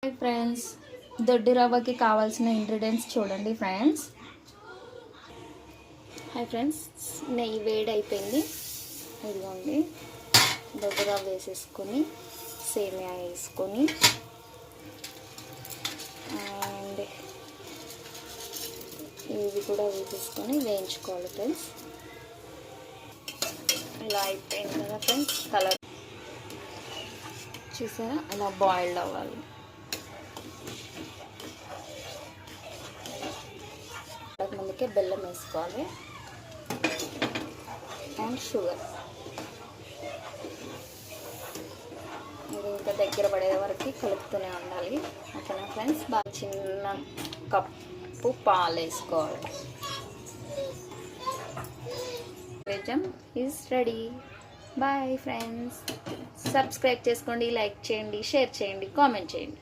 Hi friends, దొడ్డి రవ్వకి కావాల్సిన ingredients చూడండి ఫ్రెండ్స్. హాయ్ ఫ్రెండ్స్, నెయ్యి వేడి అయిపోయింది. ఇదిగోండి, దొడ్డి రవ్వ వేసేసుకొని సేమియా వేసుకొని అండ్ ఇవి కూడా వేసేసుకొని వేయించుకోవాలి ఫ్రెండ్స్. ఇలా అయిపోయింది కదా ఫ్రెండ్స్. కలర్ చూసారా, అలా బాయిల్డ్ అవ్వాలి. ముందుకే బెల్లం వేసుకోవాలి అండ్ షుగర్. ఇది ఇంకా దగ్గర పడే వరకు కలుపుతూనే ఉండాలి. ఓకేనా ఫ్రెండ్స్. బాగా చిన్న కప్పు పాలు వేసుకోవాలి. నైవేద్యం is ready. Bye friends. Subscribe చేసుకోండి, లైక్ చేయండి, షేర్ చేయండి, కామెంట్ చేయండి.